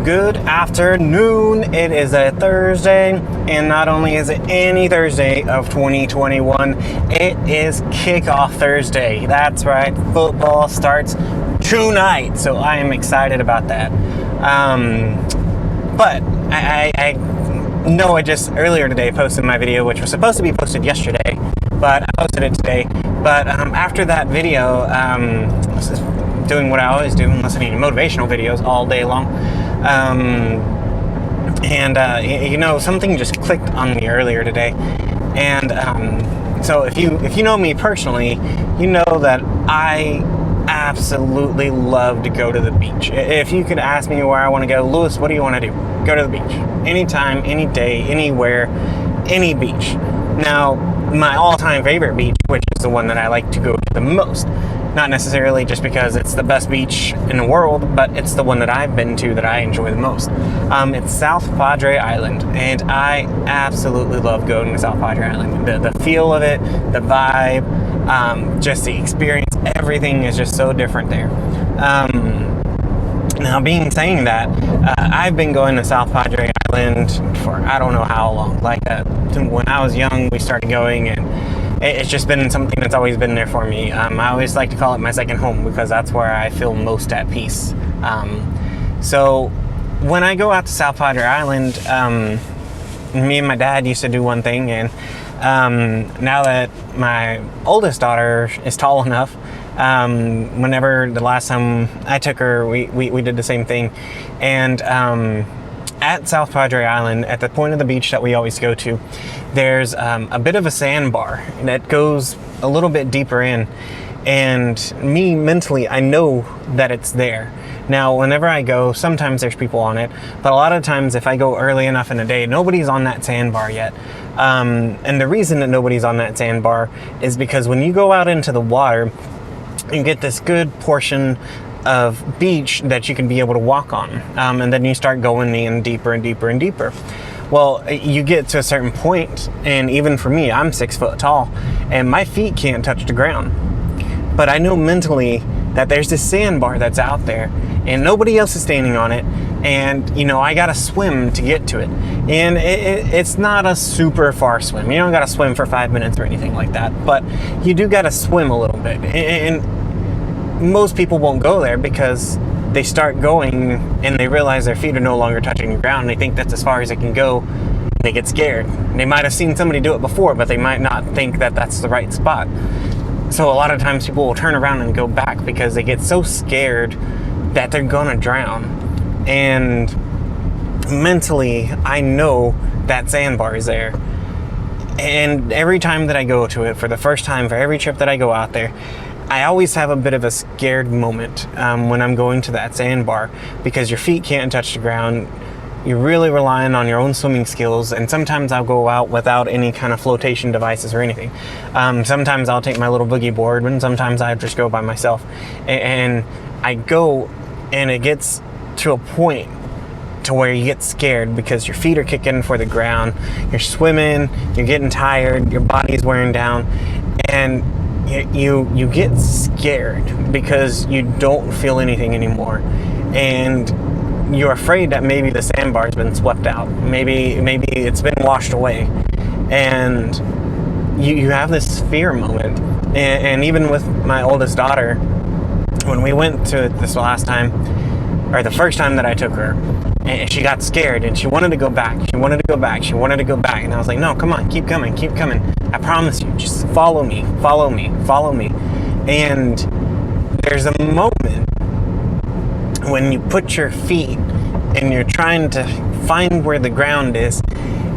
Good afternoon. It is a Thursday, and not only is it any Thursday of 2021, it is Kickoff Thursday. That's right, football starts tonight, so I am excited about that. But I know I just earlier today posted my video, which was supposed to be posted yesterday, but I posted it today. But after that video, doing what I always do, listening to motivational videos all day long. Something just clicked on me earlier today. And so if you know me personally, you know that I absolutely love to go to the beach. If you could ask me where I want to go, Lewis, what do you want to do? Go to the beach. Anytime, any day, anywhere, any beach. Now, my all-time favorite beach, which is the one that I like to go to the most, not necessarily just because it's the best beach in the world, but it's the one that I've been to that I enjoy the most. It's South Padre Island, and I absolutely love going to South Padre Island. The feel of it, the vibe, just the experience, everything is just so different there. Now, saying that, I've been going to South Padre Island for I don't know how long. When I was young, we started going, and it's just been something that's always been there for me. I always like to call it my second home because that's where I feel most at peace. So when I go out to South Padre Island, me and my dad used to do one thing, and now that my oldest daughter is tall enough, whenever the last time I took her, we did the same thing. And at South Padre Island, at the point of the beach that we always go to, there's a bit of a sandbar that goes a little bit deeper in, and me mentally, I know that it's there. Now, whenever I go, sometimes there's people on it, but a lot of times if I go early enough in the day, nobody's on that sandbar yet. And the reason that nobody's on that sandbar is because when you go out into the water, you get this good portion of beach that you can be able to walk on, and then you start going in deeper and deeper and deeper. Well, you get to a certain point, and even for me, I'm 6 foot tall, and my feet can't touch the ground. But I know mentally that there's this sandbar that's out there, and nobody else is standing on it, and I gotta swim to get to it. And it's not a super far swim. You don't gotta swim for 5 minutes or anything like that, but you do gotta swim a little bit. And most people won't go there because they start going and they realize their feet are no longer touching the ground. They think that's as far as they can go, and they get scared. They might have seen somebody do it before, but they might not think that that's the right spot. So a lot of times people will turn around and go back because they get so scared that they're gonna drown. And mentally, I know that sandbar is there. And every time that I go to it, for the first time, for every trip that I go out there, I always have a bit of a scared moment when I'm going to that sandbar, because your feet can't touch the ground. You're really relying on your own swimming skills, and sometimes I'll go out without any kind of flotation devices or anything. Sometimes I'll take my little boogie board, and sometimes I just go by myself. And I go, and it gets to a point to where you get scared because your feet are kicking for the ground, you're swimming, you're getting tired, your body's wearing down, and you get scared because you don't feel anything anymore, and you're afraid that maybe the sandbar's been swept out, maybe it's been washed away, and you have this fear moment. And even with my oldest daughter, when we went to this last time, or the first time that I took her, and she got scared and she wanted to go back, and I was like, no, come on, keep coming, I promise you, just follow me. And there's a moment when you put your feet and you're trying to find where the ground is.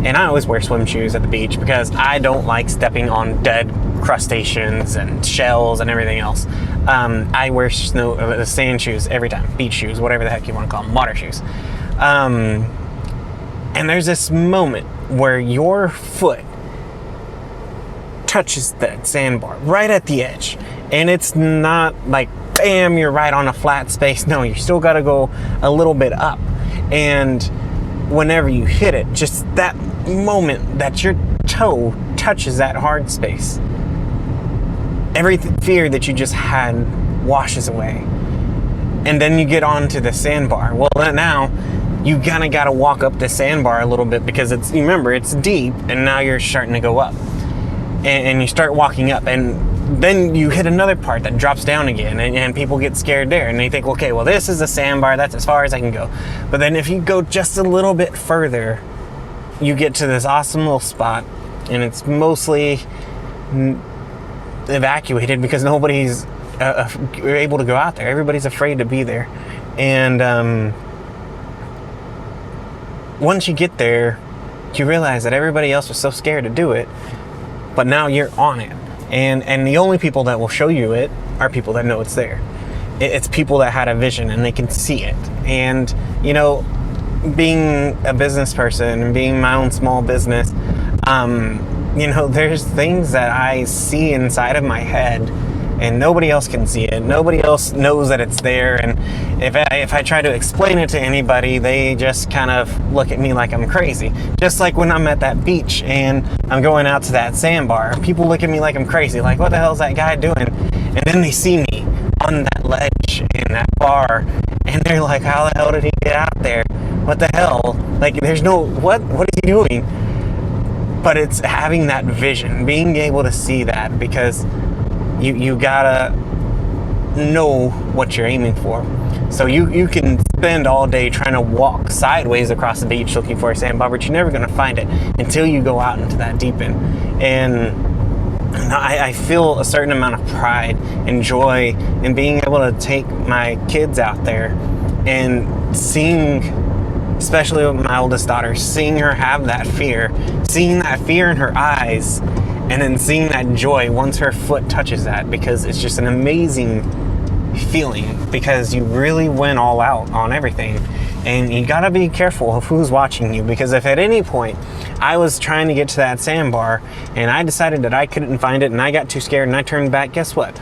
And I always wear swim shoes at the beach because I don't like stepping on dead crustaceans and shells and everything else. I wear sand shoes every time, beach shoes, whatever the heck you want to call them, water shoes. And there's this moment where your foot touches that sandbar right at the edge, and it's not like bam, you're right on a flat space. No, you still got to go a little bit up. And whenever you hit it, just that moment that your toe touches that hard space, every fear that you just had washes away. And then you get onto the sandbar. Well, now you kind of got to walk up the sandbar a little bit because it's, remember, it's deep, and now you're starting to go up. And you start walking up, and then you hit another part that drops down again, and people get scared there, and they think, okay, well, this is a sandbar, that's as far as I can go. But then if you go just a little bit further, you get to this awesome little spot, and it's mostly evacuated because nobody's able to go out there. Everybody's afraid to be there. And once you get there, you realize that everybody else was so scared to do it, but now you're on it. And the only people that will show you it are people that know it's there. It's people that had a vision and they can see it. And, you know, being a business person and being my own small business, you know, there's things that I see inside of my head and nobody else can see it. Nobody else knows that it's there. And if I try to explain it to anybody, they just kind of look at me like I'm crazy. Just like when I'm at that beach and I'm going out to that sandbar, people look at me like I'm crazy. Like, what the hell is that guy doing? And then they see me on that ledge in that bar, and they're like, how the hell did he get out there? What the hell? Like, there's no, what is he doing? But it's having that vision, being able to see that, because you gotta know what you're aiming for. So you can spend all day trying to walk sideways across the beach looking for a sandbar, but you're never gonna find it until you go out into that deep end. And I feel a certain amount of pride and joy in being able to take my kids out there and seeing, especially with my oldest daughter, seeing her have that fear, seeing that fear in her eyes, and then seeing that joy once her foot touches that, because it's just an amazing feeling, because you really went all out on everything. And you gotta be careful of who's watching you, because if at any point I was trying to get to that sandbar and I decided that I couldn't find it and I got too scared and I turned back, guess what?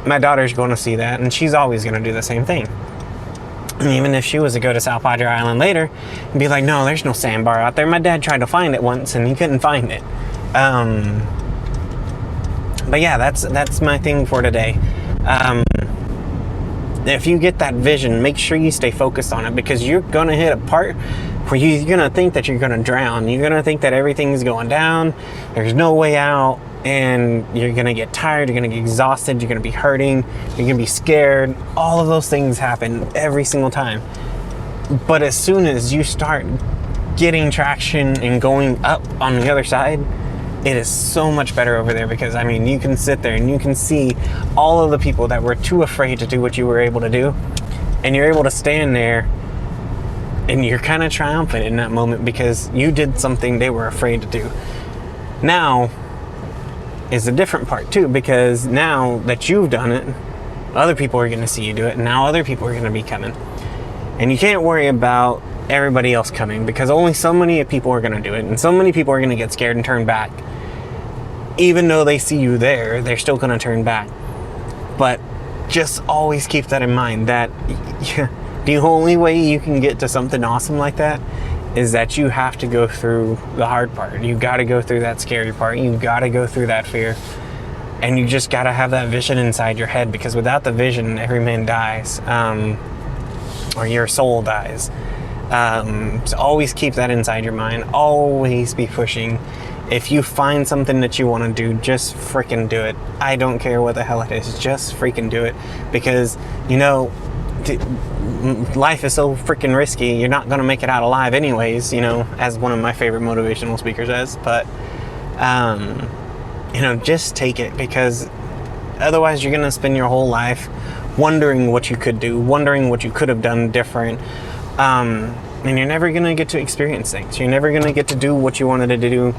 My daughter's going to see that, and she's always going to do the same thing. And even if she was to go to South Padre Island later and be like, no, there's no sandbar out there. My dad tried to find it once and he couldn't find it. But yeah, that's my thing for today. If you get that vision, make sure you stay focused on it, because you're going to hit a part where you're going to think that you're going to drown. You're going to think that everything's going down, there's no way out, and you're going to get tired, you're going to get exhausted, you're going to be hurting, you're going to be scared. All of those things happen every single time. But as soon as you start getting traction and going up on the other side, it is so much better over there, because I mean, you can sit there and you can see all of the people that were too afraid to do what you were able to do, and you're able to stand there and you're kind of triumphant in that moment because you did something they were afraid to do. Now is a different part too, because now that you've done it, other people are going to see you do it, and now other people are going to be coming, and you can't worry about everybody else coming, because only so many people are going to do it, and so many people are going to get scared and turn back. Even though they see you there, they're still going to turn back. But just always keep that in mind, that the only way you can get to something awesome like that is that you have to go through the hard part. You got to go through that scary part. You got to go through that fear. And you just got to have that vision inside your head, because without the vision, every man dies, or your soul dies. So always keep that inside your mind. Always be pushing. If you find something that you want to do, just freaking do it. I don't care what the hell it is. Just freaking do it. Because, you know, life is so freaking risky. You're not going to make it out alive anyways, you know, as one of my favorite motivational speakers says. But, you know, just take it, because otherwise you're going to spend your whole life wondering what you could do, wondering what you could have done different. And you're never going to get to experience things. You're never going to get to do what you wanted to do,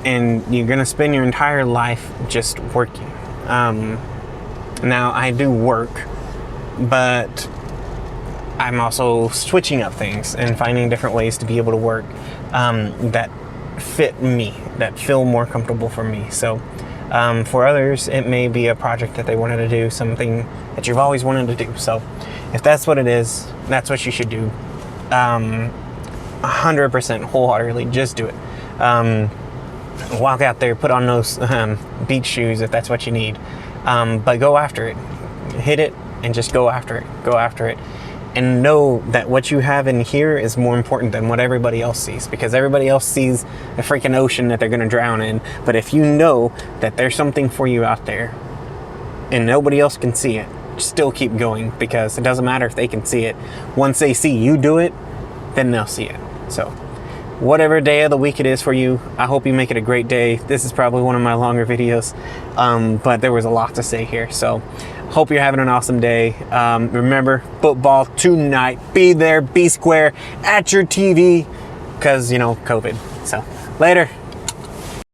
and you're going to spend your entire life just working. Now, I do work, but I'm also switching up things and finding different ways to be able to work that fit me, that feel more comfortable for me. So for others, it may be a project that they wanted to do, something that you've always wanted to do. So if that's what it is, that's what you should do. 100% wholeheartedly, just do it. Walk out there, put on those beach shoes if that's what you need, but go after it. Hit it and just go after it. and know that what you have in here is more important than what everybody else sees, because everybody else sees a freaking ocean that they're going to drown in. But if you know that there's something for you out there and nobody else can see it, still keep going, because it doesn't matter if they can see it. Once they see you do it, then they'll see it. So whatever day of the week it is for you, I hope you make it a great day. This is probably one of my longer videos, but there was a lot to say here. So hope you're having an awesome day. Remember, football tonight. Be there, be square at your TV, because, you know, COVID. So later.